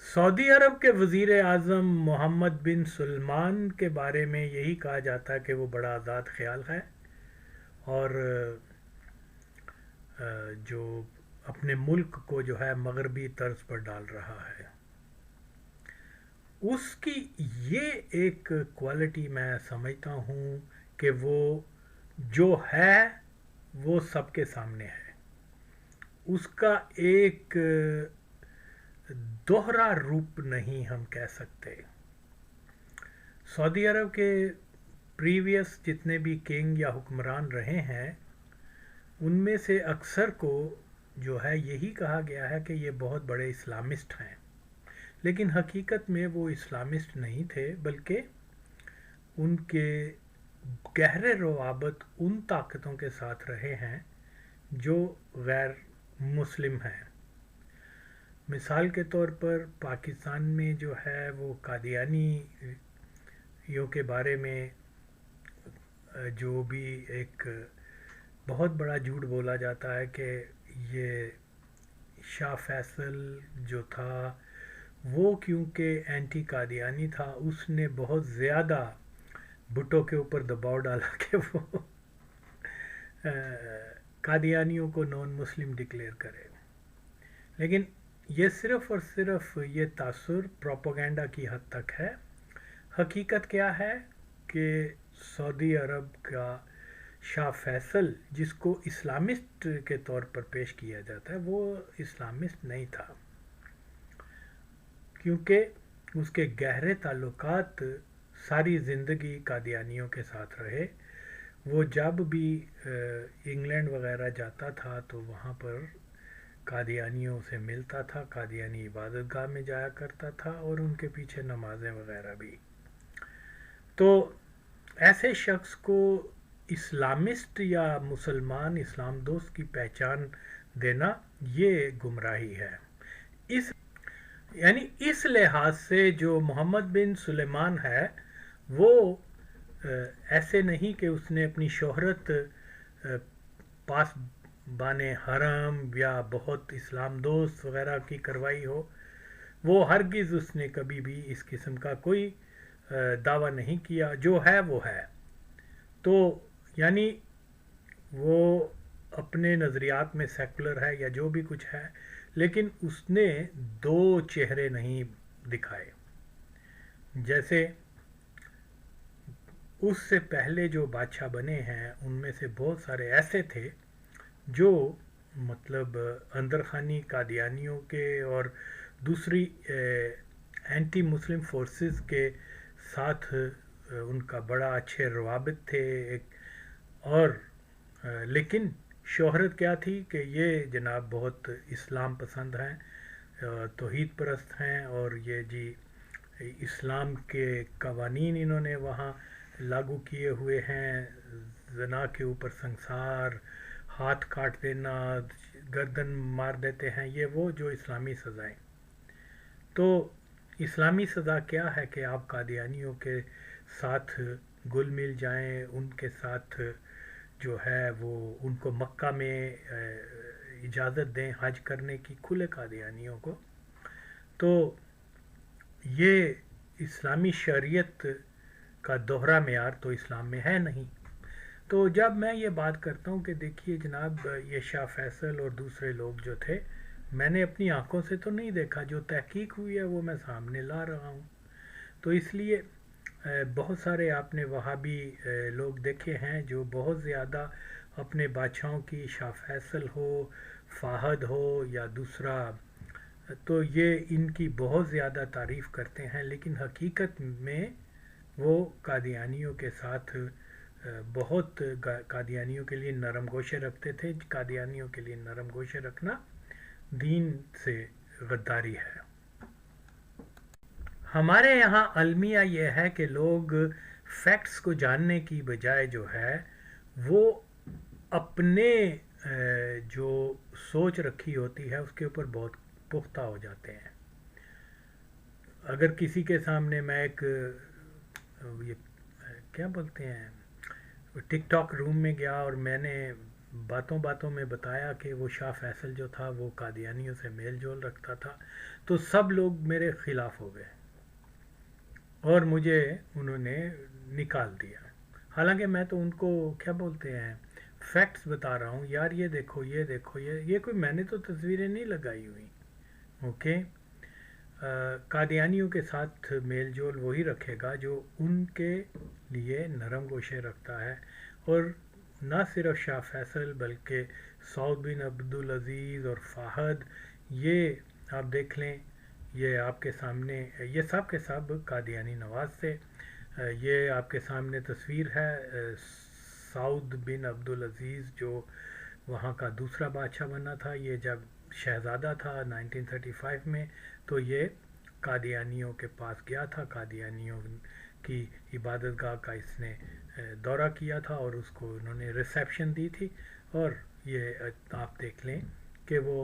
سعودی عرب کے وزیر اعظم محمد بن سلمان کے بارے میں یہی کہا جاتا ہے کہ وہ بڑا آزاد خیال ہے اور جو اپنے ملک کو جو ہے مغربی طرز پر ڈال رہا ہے. اس کی یہ ایک کوالٹی میں سمجھتا ہوں کہ وہ جو ہے وہ سب کے سامنے ہے. اس کا ایک دوہرا روپ نہیں ہم کہہ سکتے. سعودی عرب کے پریویس جتنے بھی کنگ یا حکمران رہے ہیں ان میں سے اکثر کو جو ہے یہی کہا گیا ہے کہ یہ بہت بڑے اسلامسٹ ہیں، لیکن حقیقت میں وہ اسلامسٹ نہیں تھے، بلکہ ان کے گہرے روابط ان طاقتوں کے ساتھ رہے ہیں جو غیر مسلم ہیں. مثال کے طور پر پاکستان میں جو ہے وہ قادیانیوں کے بارے میں جو بھی ایک بہت بڑا جھوٹ بولا جاتا ہے کہ یہ شاہ فیصل جو تھا وہ کیونکہ اینٹی قادیانی تھا، اس نے بہت زیادہ بھٹو کے اوپر دباؤ ڈالا کہ وہ قادیانیوں کو نان مسلم ڈکلیئر کرے. لیکن یہ صرف اور صرف یہ تاثر پروپیگنڈا کی حد تک ہے. حقیقت کیا ہے کہ سعودی عرب کا شاہ فیصل جس کو اسلامسٹ کے طور پر پیش کیا جاتا ہے وہ اسلامسٹ نہیں تھا، کیونکہ اس کے گہرے تعلقات ساری زندگی قادیانیوں کے ساتھ رہے. وہ جب بھی انگلینڈ وغیرہ جاتا تھا تو وہاں پر قادیانیوں سے ملتا تھا، قادیانی عبادت گاہ میں جایا کرتا تھا اور ان کے پیچھے نمازیں وغیرہ بھی. تو ایسے شخص کو اسلامسٹ یا مسلمان اسلام دوست کی پہچان دینا یہ گمراہی ہے. اس یعنی اس لحاظ سے جو محمد بن سلیمان ہے وہ ایسے نہیں کہ اس نے اپنی شہرت پاس بانے حرم یا بہت اسلام دوست وغیرہ کی کروائی ہو. وہ ہرگز اس نے کبھی بھی اس قسم کا کوئی دعویٰ نہیں کیا. جو ہے وہ ہے. تو یعنی وہ اپنے نظریات میں سیکولر ہے یا جو بھی کچھ ہے، لیکن اس نے دو چہرے نہیں دکھائے. جیسے اس سے پہلے جو بادشاہ بنے ہیں ان میں سے بہت سارے ایسے تھے جو مطلب اندر خانی قادیانیوں کے اور دوسری اینٹی مسلم فورسز کے ساتھ ان کا بڑا اچھے روابط تھے اور لیکن شہرت کیا تھی کہ یہ جناب بہت اسلام پسند ہیں، توحید پرست ہیں اور یہ جی اسلام کے قوانین انہوں نے وہاں لاگو کیے ہوئے ہیں. زنا کے اوپر سنسار، ہاتھ کاٹ دینا، گردن مار دیتے ہیں، یہ وہ جو اسلامی سزائیں. تو اسلامی سزا کیا ہے کہ آپ قادیانیوں کے ساتھ گل مل جائیں، ان کے ساتھ جو ہے وہ ان کو مکہ میں اجازت دیں حج کرنے کی، کھلے قادیانیوں کو. تو یہ اسلامی شریعت کا دوہرا معیار تو اسلام میں ہے نہیں. تو جب میں یہ بات کرتا ہوں کہ دیکھیے جناب یہ شاہ فیصل اور دوسرے لوگ جو تھے میں نے اپنی آنکھوں سے تو نہیں دیکھا، جو تحقیق ہوئی ہے وہ میں سامنے لا رہا ہوں. تو اس لیے بہت سارے آپ نے وہابی لوگ دیکھے ہیں جو بہت زیادہ اپنے بادشاہوں کی، شاہ فیصل ہو، فہد ہو یا دوسرا، تو یہ ان کی بہت زیادہ تعریف کرتے ہیں، لیکن حقیقت میں وہ قادیانیوں کے ساتھ بہت قادیانیوں کے لیے نرم گوشے رکھتے تھے. قادیانیوں کے لیے نرم گوشے رکھنا دین سے غداری ہے. ہمارے یہاں المیہ یہ ہے کہ لوگ فیکٹس کو جاننے کی بجائے جو ہے وہ اپنے جو سوچ رکھی ہوتی ہے اس کے اوپر بہت پختہ ہو جاتے ہیں. اگر کسی کے سامنے میں ایک یہ کیا بولتے ہیں ٹک ٹاک روم میں گیا اور میں نے باتوں باتوں میں بتایا کہ وہ شاہ فیصل جو تھا وہ قادیانیوں سے میل جول رکھتا تھا، تو سب لوگ میرے خلاف ہو گئے اور مجھے انہوں نے نکال دیا. حالانکہ میں تو ان کو کیا بولتے ہیں فیکٹس بتا رہا ہوں، یار یہ دیکھو یہ دیکھو، یہ کوئی میں نے تو تصویریں نہیں لگائی ہوئی. اوکے. قادیانیوں کے ساتھ میل جول وہی رکھے گا جو ان کے لیے نرم گوشے رکھتا ہے. اور نہ صرف شاہ فیصل بلکہ سعود بن عبدالعزیز اور فہد، یہ آپ دیکھ لیں، یہ آپ کے سامنے یہ سب کے سب قادیانی نواز تھے. یہ آپ کے سامنے تصویر ہے سعود بن عبدالعزیز جو وہاں کا دوسرا بادشاہ بنا تھا. یہ جب شہزادہ تھا 1935 میں تو یہ قادیانیوں کے پاس گیا تھا، قادیانیوں کی عبادت گاہ کا اس نے دورہ کیا تھا اور اس کو انہوں نے ریسیپشن دی تھی. اور یہ آپ دیکھ لیں کہ وہ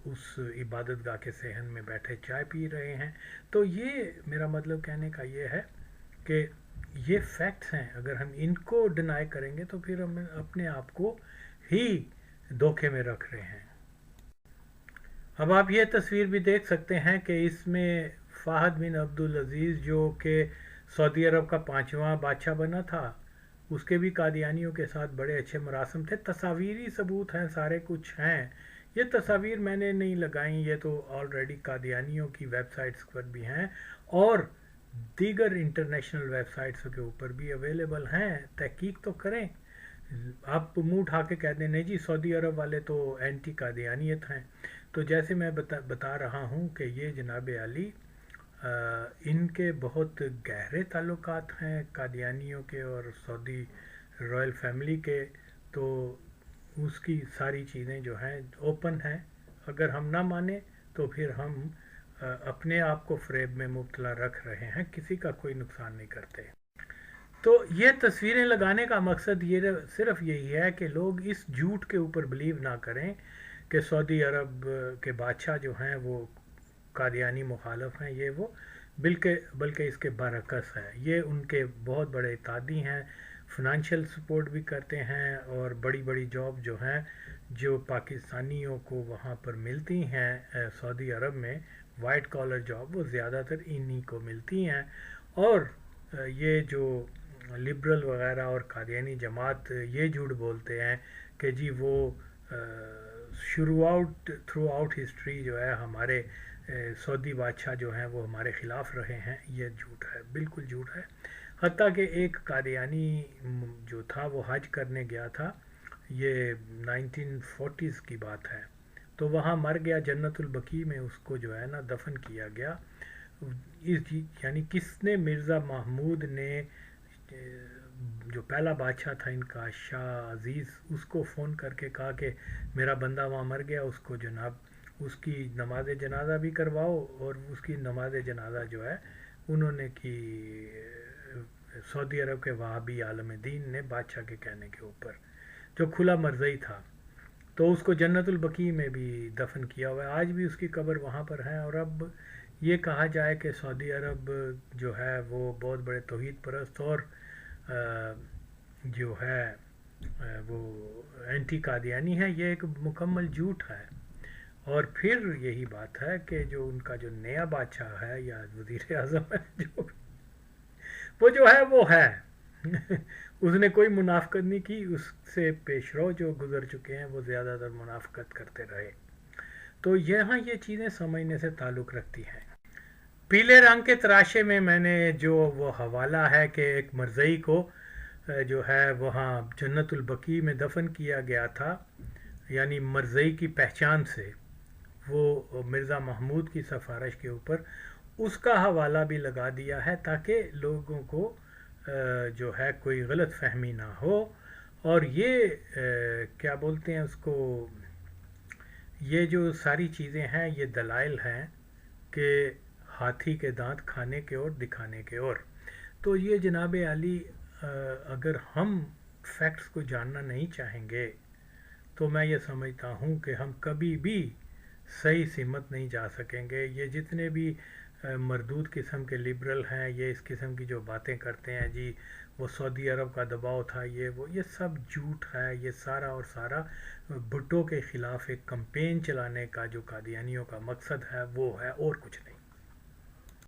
اس عبادت گاہ کے صحن میں بیٹھے چائے پی رہے ہیں. تو یہ میرا مطلب کہنے کا یہ ہے کہ یہ فیکٹس ہیں، اگر ہم ان کو ڈینائی کریں گے تو پھر ہم اپنے آپ کو ہی دھوکے میں رکھ رہے ہیں. اب آپ یہ تصویر بھی دیکھ سکتے ہیں کہ اس میں فہد بن عبدالعزیز جو کہ سعودی عرب کا 5واں بادشاہ بنا تھا، اس کے بھی قادیانیوں کے ساتھ بڑے اچھے مراسم تھے. تصاویری ثبوت ہیں، سارے کچھ ہیں. یہ تصاویر میں نے نہیں لگائیں، یہ تو آلریڈی قادیانیوں کی ویب سائٹس پر بھی ہیں اور دیگر انٹرنیشنل ویب سائٹس کے اوپر بھی اویلیبل ہیں. تحقیق تو کریں. آپ منہ اٹھا کے کہہ دیں نہیں جی سعودی عرب والے تو اینٹی قادیانیت ہیں. تو جیسے میں بتا رہا ہوں کہ یہ جناب علی ان کے بہت گہرے تعلقات ہیں قادیانیوں کے اور سعودی رائل فیملی کے. تو اس کی ساری چیزیں جو ہیں اوپن ہیں. اگر ہم نہ مانیں تو پھر ہم اپنے آپ کو فریب میں مبتلا رکھ رہے ہیں، کسی کا کوئی نقصان نہیں کرتے. تو یہ تصویریں لگانے کا مقصد یہ صرف یہی ہے کہ لوگ اس جھوٹ کے اوپر بلیو نہ کریں کہ سعودی عرب کے بادشاہ جو ہیں وہ قادیانی مخالف ہیں. یہ وہ بلکہ اس کے برعکس ہے. یہ ان کے بہت بڑے اتحادی ہیں، فنانشل سپورٹ بھی کرتے ہیں اور بڑی بڑی جاب جو ہیں جو پاکستانیوں کو وہاں پر ملتی ہیں سعودی عرب میں، وائٹ کالر جاب، وہ زیادہ تر انہی کو ملتی ہیں. اور یہ جو لبرل وغیرہ اور قادیانی جماعت یہ جھوٹ بولتے ہیں کہ جی وہ تھرو آؤٹ ہسٹری جو ہے ہمارے سعودی بادشاہ جو ہیں وہ ہمارے خلاف رہے ہیں، یہ جھوٹ ہے، بالکل جھوٹ ہے. حتیٰ کہ ایک قادیانی جو تھا وہ حج کرنے گیا تھا، یہ 1940s کی بات ہے، تو وہاں مر گیا جنت البقیع میں، اس کو جو ہے نا دفن کیا گیا. یعنی کس نے؟ مرزا محمود نے، جو پہلا بادشاہ تھا ان کا شاہ عزیز، اس کو فون کر کے کہا کہ میرا بندہ وہاں مر گیا، اس کو جناب اس کی نماز جنازہ بھی کرواؤ. اور اس کی نماز جنازہ جو ہے انہوں نے کی سعودی عرب کے وہابی عالم دین نے بادشاہ کے کہنے کے اوپر، جو کھلا مرضی تھا. تو اس کو جنت البقیع میں بھی دفن کیا ہوا ہے، آج بھی اس کی قبر وہاں پر ہے. اور اب یہ کہا جائے کہ سعودی عرب جو ہے وہ بہت بڑے توحید پرست اور جو ہے وہ اینٹی قادیانی ہے، یہ ایک مکمل جھوٹ ہے. اور پھر یہی بات ہے کہ جو ان کا جو نیا بادشاہ ہے یا وزیر اعظم ہے، وہ جو ہے وہ ہے اس نے کوئی منافقت نہیں کی. اس سے پیش رو جو گزر چکے ہیں وہ زیادہ تر منافقت کرتے رہے. تو یہاں یہ چیزیں سمجھنے سے تعلق رکھتی ہیں. پیلے رنگ کے تراشے میں نے جو وہ حوالہ ہے کہ ایک مرزئی کو جو ہے وہاں جنت البقیع میں دفن کیا گیا تھا، یعنی مرزئی کی پہچان سے، وہ مرزا محمود کی سفارش کے اوپر، اس کا حوالہ بھی لگا دیا ہے تاکہ لوگوں کو جو ہے کوئی غلط فہمی نہ ہو. اور یہ کیا بولتے ہیں اس کو، یہ جو ساری چیزیں ہیں یہ دلائل ہیں کہ ہاتھی کے دانت کھانے کے اور دکھانے کے اور. تو یہ جناب علی اگر ہم فیکٹس کو جاننا نہیں چاہیں گے تو میں یہ سمجھتا ہوں کہ ہم کبھی بھی صحیح سمت نہیں جا سکیں گے. یہ جتنے بھی مردود قسم کے لبرل ہیں، یہ اس قسم کی جو باتیں کرتے ہیں جی وہ سعودی عرب کا دباؤ تھا، یہ سب جھوٹ ہے، یہ سارا اور سارا بھٹو کے خلاف ایک کمپین چلانے کا جو قادیانیوں کا مقصد ہے وہ ہے، اور کچھ نہیں۔